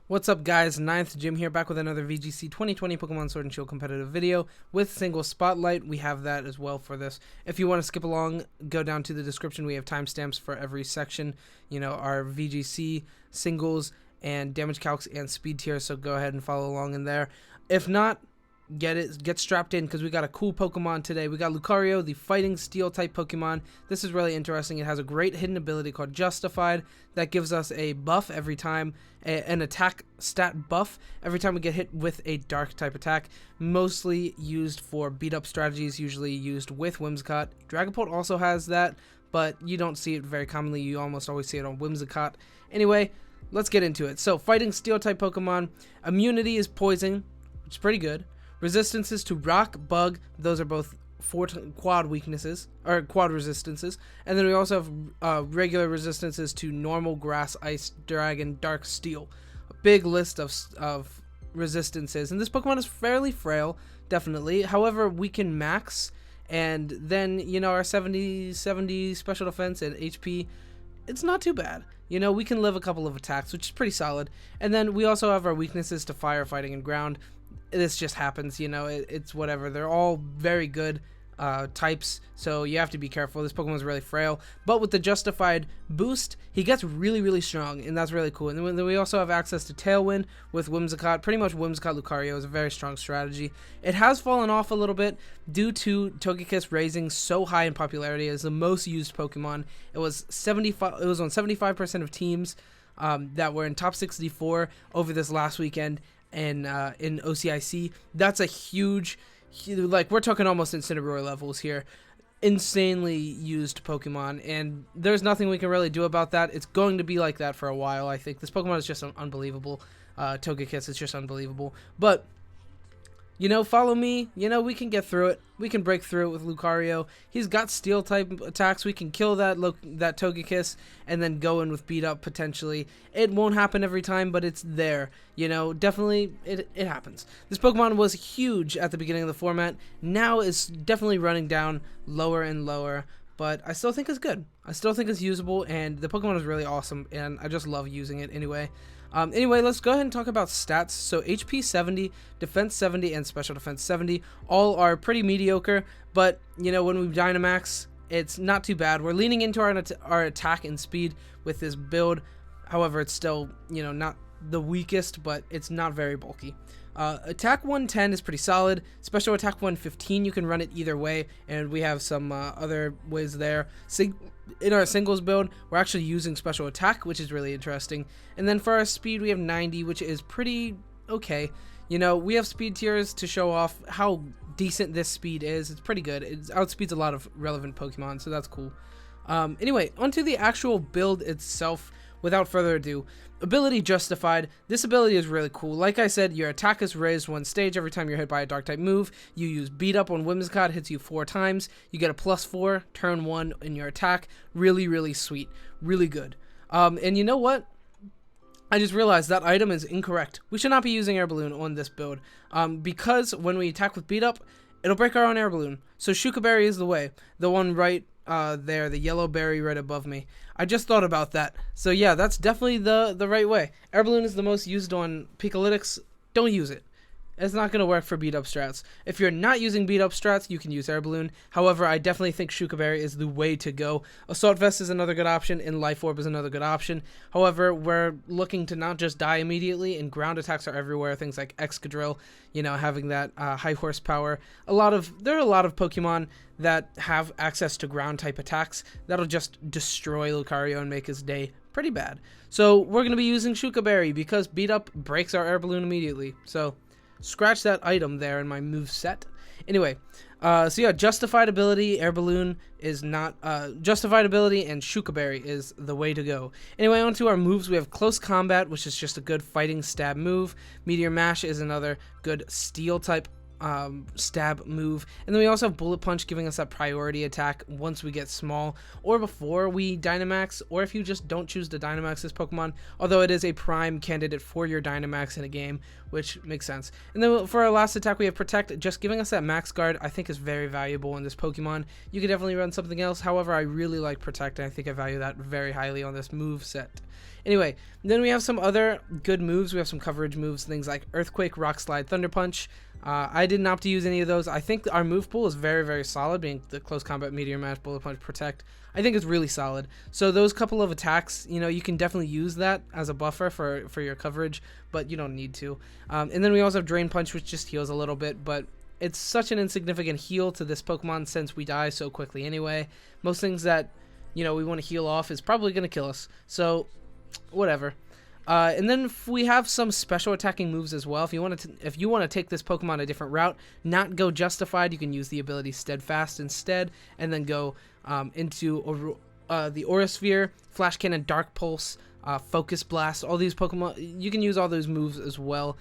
What's up guys, 9th Jim here, back with another VGC 2020 Pokemon Sword and Shield competitive video with single spotlight. We have that as well for this. If you want to skip along, go down to the description. We have timestamps for every section, you know, our VGC, singles, and damage calcs and speed tiers, so go ahead and follow along in there. If not, get strapped in because we got a cool Pokemon today. We got Lucario, the fighting steel type Pokemon. This is really interesting. It has a great hidden ability called Justified that gives us a buff every time, an attack stat buff every time we get hit with a dark type attack, mostly used for beat up strategies, usually used with Whimsicott. Dragapult also has that, but you don't see it very commonly. You almost always see it on Whimsicott. Anyway, let's get into it. So fighting steel type Pokemon, immunity is poison, which is pretty good. Resistances to rock, bug, those are both quad weaknesses, or quad resistances. And then we also have regular resistances to normal, grass, ice, dragon, dark, steel. A big list of resistances. And this Pokemon is fairly frail, definitely. However, we can max, and then, you know, our 70 special defense and HP, it's not too bad. You know, we can live a couple of attacks, which is pretty solid. And then we also have our weaknesses to fire, fighting, and ground. This just happens, you know, it's whatever. They're all very good types, so you have to be careful. This Pokemon is really frail, but with the Justified boost, he gets really strong, and that's really cool. And then we also have access to Tailwind with Whimsicott. Pretty much Whimsicott Lucario is a very strong strategy. It has fallen off a little bit due to Togekiss raising so high in popularity as the most used Pokemon. It was on 75% of teams that were in top 64 over this last weekend. And in OCIC, that's a huge, like, we're talking almost Incineroar levels here. Insanely used Pokemon, and there's nothing we can really do about that. It's going to be like that for a while, I think. This Pokemon is just unbelievable. Togekiss is just unbelievable. But, you know, follow me. You know, we can get through it. We can break through it with Lucario. He's got steel type attacks. We can kill that Togekiss and then go in with beat up potentially. It won't happen every time, but it's there. You know, definitely it happens. This Pokemon was huge at the beginning of the format. Now is definitely running down lower and lower, but I still think it's good. I still think it's usable, and the Pokemon is really awesome, and I just love using it anyway. Anyway, let's go ahead and talk about stats. So HP 70, Defense 70, and Special Defense 70 all are pretty mediocre, but, you know, when we Dynamax, it's not too bad. We're leaning into our attack and speed with this build. However, it's still, you know, not the weakest, but it's not very bulky. Attack 110 is pretty solid. Special attack 115, you can run it either way, and we have some other ways there. In our singles build, we're actually using special attack, which is really interesting. And then for our speed, we have 90, which is pretty okay. You know, we have speed tiers to show off how decent this speed is. It's pretty good. It outspeeds a lot of relevant Pokemon, so that's cool. Anyway, onto the actual build itself. Without further ado, ability Justified. This ability is really cool. Like I said, your attack is raised one stage every time you're hit by a dark type move. You use beat up on Whimsicott, hits you 4 times. You get a +4 turn 1 in your attack. Really sweet, really good. And you know what? I just realized that item is incorrect. We should not be using Air Balloon on this build, because when we attack with beat up, it'll break our own Air Balloon. So Shuka Berry is the way, the one right there, the yellow berry right above me. I just thought about that. So yeah, that's definitely the right way. Air Balloon is the most used on Pikalytics. Don't use it. It's not going to work for beat up strats. If you're not using beat up strats, you can use Air Balloon. However, I definitely think Shuka Berry is the way to go. Assault Vest is another good option, and Life Orb is another good option. However, we're looking to not just die immediately, and ground attacks are everywhere. Things like Excadrill, you know, having that high horsepower. There are a lot of Pokemon that have access to ground type attacks that'll just destroy Lucario and make his day pretty bad. So we're going to be using Shuka Berry because beat up breaks our Air Balloon immediately. So scratch that item there in my move set. Anyway, so yeah, Justified ability, Air Balloon is not, Justified ability and Shuka Berry is the way to go. Anyway, on to our moves. We have Close Combat, which is just a good fighting stab move. Meteor Mash is another good steel type stab move, and then we also have Bullet Punch giving us that priority attack once we get small or before we Dynamax, or if you just don't choose to Dynamax this Pokemon, although it is a prime candidate for your Dynamax in a game, which makes sense. And then for our last attack we have Protect, just giving us that Max Guard. I think is very valuable in this Pokemon. You could definitely run something else, however I really like Protect and I think I value that very highly on this move set. Anyway, then we have some other good moves. We have some coverage moves, things like Earthquake, Rock Slide, Thunder Punch. I didn't opt to use any of those. I think our move pool is very, very solid, being the Close Combat, Meteor Mash, Bullet Punch, Protect. I think it's really solid. So those couple of attacks, you know, you can definitely use that as a buffer for your coverage, but you don't need to. And then we also have Drain Punch, which just heals a little bit, but it's such an insignificant heal to this Pokemon since we die so quickly anyway. Most things that, you know, we want to heal off is probably going to kill us. So whatever. And then we have some special attacking moves as well. If you want to take this Pokemon a different route, not go Justified, you can use the ability Steadfast instead, and then go into the Aura Sphere, Flash Cannon, Dark Pulse, Focus Blast. All these Pokemon, you can use all those moves as well,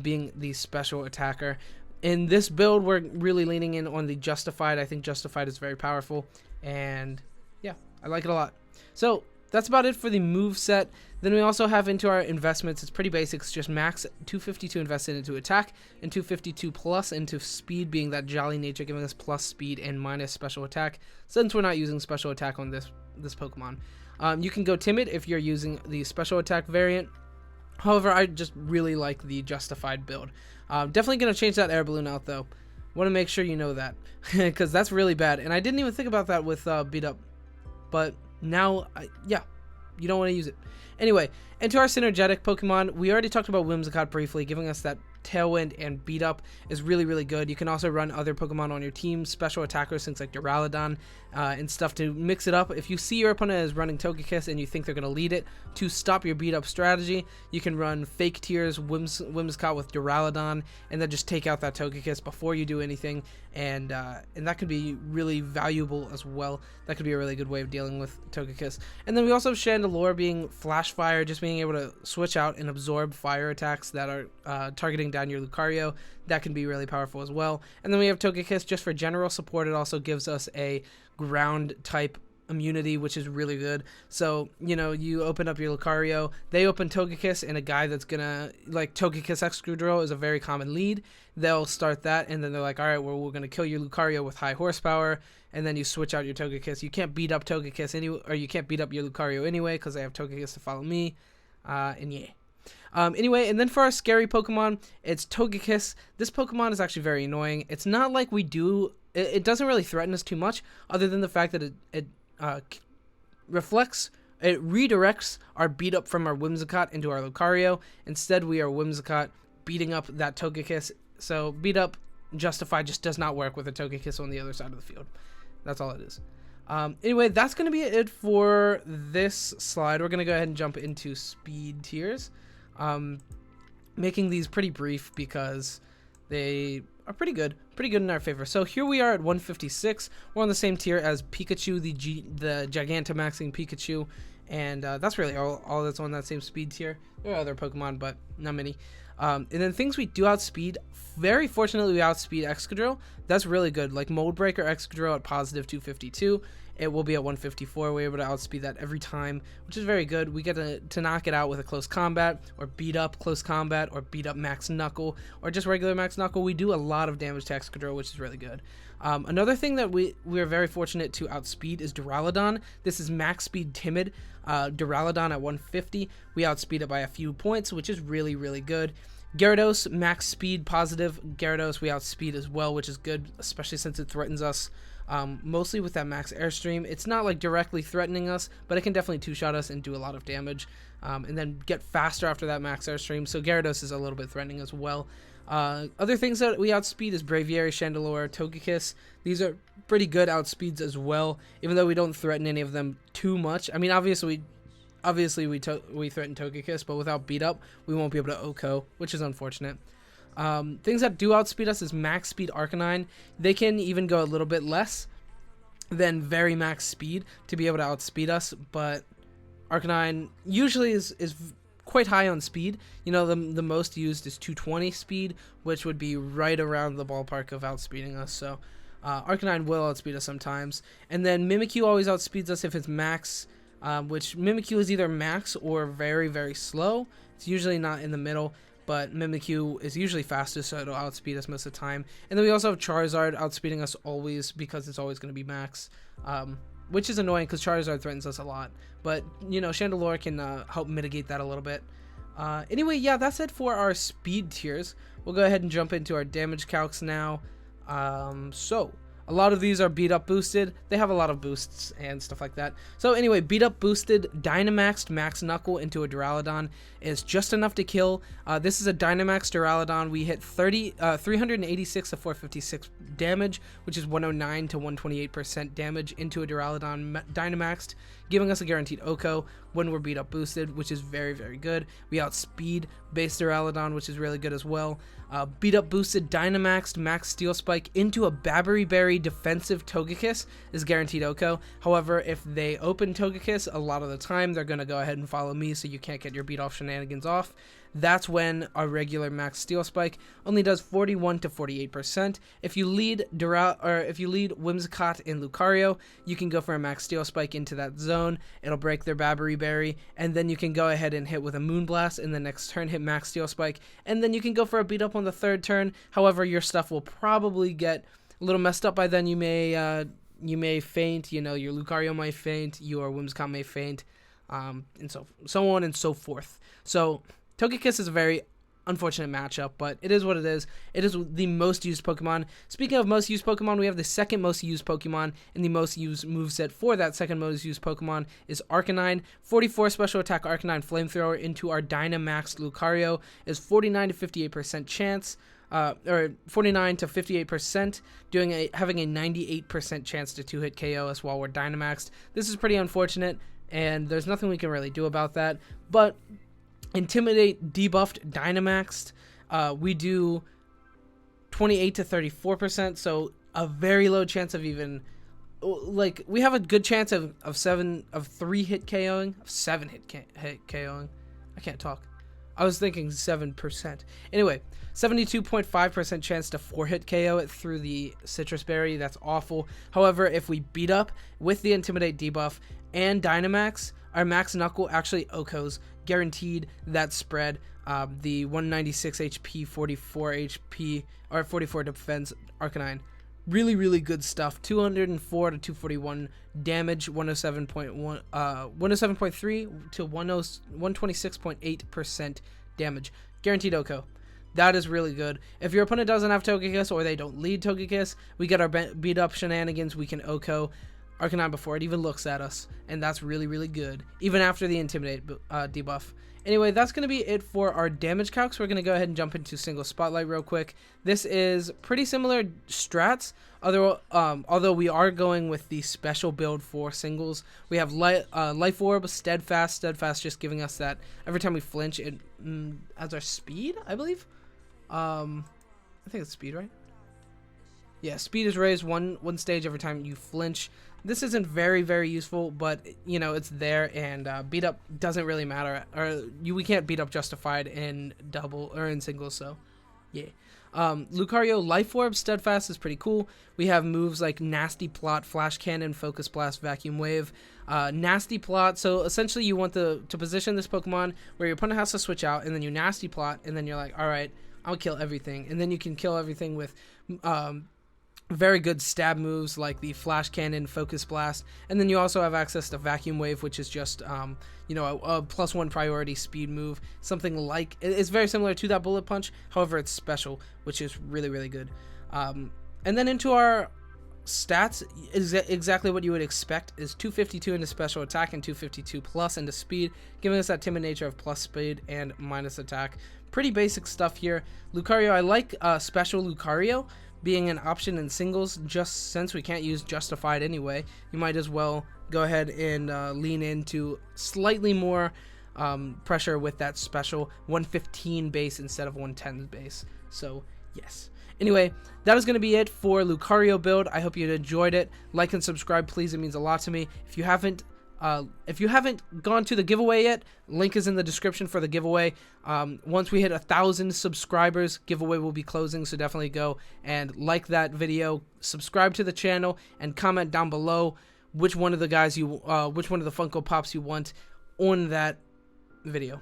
being the special attacker. In this build, we're really leaning in on the Justified. I think Justified is very powerful, and yeah, I like it a lot. So that's about it for the move set. Then we also have into our investments, it's pretty basic. It's just max 252 invested into attack and 252 plus into speed, being that Jolly nature, giving us plus speed and minus special attack, since we're not using special attack on this Pokemon. You can go Timid if you're using the special attack variant. However, I just really like the Justified build. Definitely going to change that Air Balloon out though. Want to make sure you know that, because that's really bad. And I didn't even think about that with Beat Up, but now, yeah, you don't want to use it. Anyway, into our synergetic Pokemon, we already talked about Whimsicott briefly, giving us that Tailwind and Beat Up is really, really good. You can also run other Pokemon on your team, special attackers, things like Duraludon, and stuff to mix it up. If you see your opponent is running Togekiss and you think they're going to lead it, to stop your Beat Up strategy, you can run Fake Tears, Whimsicott with Duraludon, and then just take out that Togekiss before you do anything, and that could be really valuable as well. That could be a really good way of dealing with Togekiss. And then we also have Chandelure being Flash Fire, just being able to switch out and absorb fire attacks that are targeting down your Lucario. That can be really powerful as well. And then we have Togekiss just for general support. It also gives us a ground type immunity, which is really good. So, you know, you open up your Lucario, they open Togekiss, and a guy that's gonna, like, Togekiss Excadrill is a very common lead. They'll start that, and then they're like, alright, well, we're gonna kill your Lucario with high horsepower, and then you switch out your Togekiss. You can't beat up Togekiss anyway, or you can't beat up your Lucario anyway, because they have Togekiss to follow me, and yeah. Anyway, and then for our scary Pokemon, it's Togekiss. This Pokemon is actually very annoying. It's not like it doesn't really threaten us too much, other than the fact that it redirects our beat up from our Whimsicott into our Lucario. Instead, we are Whimsicott beating up that Togekiss. So beat up, Justify just does not work with a Togekiss on the other side of the field. That's all it is. Anyway, that's going to be it for this slide. We're going to go ahead and jump into speed tiers. Making these pretty brief because they are pretty good in our favor. So here we are at 156. We're on the same tier as Pikachu, the Gigantamaxing Pikachu, and that's really all that's on that same speed tier. There are other Pokemon, but not many. And then things we do outspeed, very fortunately we outspeed Excadrill. That's really good. Like Mold Breaker Excadrill at positive 252. It will be at 154. We're able to outspeed that every time, which is very good. We get to knock it out with a close combat, or beat up close combat, or beat up Max Knuckle, or just regular Max Knuckle. We do a lot of damage to Excadrill, which is really good. Another thing that we are very fortunate to outspeed is Duraludon. This is max speed Timid. Duraludon at 150. We outspeed it by a few points, which is really, really good. Gyarados, max speed positive. Gyarados we outspeed as well, which is good, especially since it threatens us. Mostly with that max airstream. It's not like directly threatening us, but it can definitely two-shot us and do a lot of damage, and then get faster after that max airstream. So Gyarados is a little bit threatening as well. Other things that we outspeed is Braviary, Chandelure, Togekiss. These are pretty good outspeeds as well, even though we don't threaten any of them too much. I mean, obviously we threaten Togekiss, but without beat up, we won't be able to OHKO, which is unfortunate. Things that do outspeed us is max speed Arcanine. They can even go a little bit less than very max speed to be able to outspeed us, but Arcanine usually is quite high on speed. You know, the most used is 220 speed, which would be right around the ballpark of outspeeding us. So Arcanine will outspeed us sometimes. And then Mimikyu always outspeeds us if it's max, which Mimikyu is either max or very, very slow. It's usually not in the middle, but Mimikyu is usually fastest, so it'll outspeed us most of the time. And then we also have Charizard outspeeding us always because it's always going to be max, which is annoying because Charizard threatens us a lot. But, you know, Chandelure can help mitigate that a little bit. Anyway, yeah, that's it for our speed tiers. We'll go ahead and jump into our damage calcs now. So a lot of these are beat up boosted. They have a lot of boosts and stuff like that. So anyway, beat up boosted Dynamaxed Max Knuckle into a Duraludon is just enough to kill. This is a Dynamax Duraludon. We hit 386 to 456 damage, which is 109 to 128% damage into a Duraludon Dynamaxed, giving us a guaranteed OHKO when we're beat up boosted, which is very, very good. We outspeed base Duraludon, which is really good as well. Beat up boosted Dynamaxed Max Steel Spike into a Babbery Berry defensive Togekiss is guaranteed OHKO. However, if they open Togekiss, a lot of the time they're going to go ahead and follow me, so you can't get your beat off shenanigans off. That's when a regular Max Steel Spike only does 41 to 48%. If you lead Whimsicott and Lucario, you can go for a Max Steel Spike into that zone. It'll break their Babbery Berry, and then you can go ahead and hit with a Moonblast in the next turn, hit Max Steel Spike, and then you can go for a beat up on the third turn. However, your stuff will probably get a little messed up by then. You may faint, you know, your Lucario might faint, your Whimsicott may faint, and so on and so forth. So Togekiss is a very unfortunate matchup, but it is what it is. It is the most used Pokemon. Speaking of most used Pokemon, we have the second most used Pokemon, and the most used moveset for that second most used Pokemon is Arcanine. 44 special attack Arcanine Flamethrower into our Dynamaxed Lucario is 49 to 58% chance. Or 49 to 58%, having a 98% chance to 2-hit KO us while we're Dynamaxed. This is pretty unfortunate, and there's nothing we can really do about that. But Intimidate debuffed Dynamaxed, we do 28 to 34%, so a very low chance of even, like, we have a good chance of 3-hit KOing, of 7-hit KOing. I can't talk. I was thinking 7%. Anyway, 72.5% chance to 4-hit KO it through the Citrus Berry. That's awful. However, if we beat up with the Intimidate debuff and Dynamax, our Max Knuckle actually OHKOs, guaranteed that spread. The 196 HP, 44 HP, or 44 defense Arcanine. Really, really good stuff. 204 to 241 damage, 107.3 to 126.8% damage. Guaranteed OHKO. That is really good. If your opponent doesn't have Togekiss or they don't lead Togekiss, we get our beat up shenanigans. We can OHKO Arcanine before it even looks at us, and that's really, really good, even after the Intimidate debuff. Anyway, that's going to be it for our damage calcs. We're going to go ahead and jump into Single Spotlight real quick. This is pretty similar strats, although we are going with the special build for singles. We have Life Orb, Steadfast just giving us that every time we flinch, it as our speed, I believe. I think it's speed, right? Yeah, speed is raised one stage every time you flinch. This isn't very, very useful, but, you know, it's there, and beat up doesn't really matter. We can't beat up Justified in double or in singles, so yeah. Lucario Life Orb Steadfast is pretty cool. We have moves like Nasty Plot, Flash Cannon, Focus Blast, Vacuum Wave. Nasty Plot, so essentially you want to position this Pokemon where your opponent has to switch out, and then you Nasty Plot, and then you're like, alright, I'll kill everything. And then you can kill everything with very good stab moves like the Flash Cannon, Focus Blast, and then you also have access to Vacuum Wave, which is just you know, a +1 priority speed move, something like, it's very similar to that Bullet Punch, however it's special, which is really, really good. And then into our stats, is exactly what you would expect, is 252 into special attack and 252 plus into speed, giving us that timid nature of plus speed and minus attack. Pretty basic stuff here. Lucario, I like special Lucario being an option in singles, just since we can't use Justified anyway. You might as well go ahead and lean into slightly more pressure with that special 115 base instead of 110 base. So yes. Anyway, that is going to be it for Lucario build. I hope you enjoyed it. Like and subscribe, please. It means a lot to me. If you haven't If you haven't gone to the giveaway yet, link is in the description for the giveaway. Once we hit 1,000 subscribers, giveaway will be closing, so definitely go and like that video, subscribe to the channel, and comment down below which one of the Funko Pops you want on that video.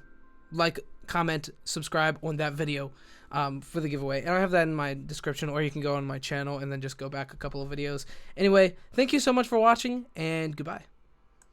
Like, comment, subscribe on that video for the giveaway. And I have that in my description, or you can go on my channel and then just go back a couple of videos. Anyway, thank you so much for watching, and goodbye.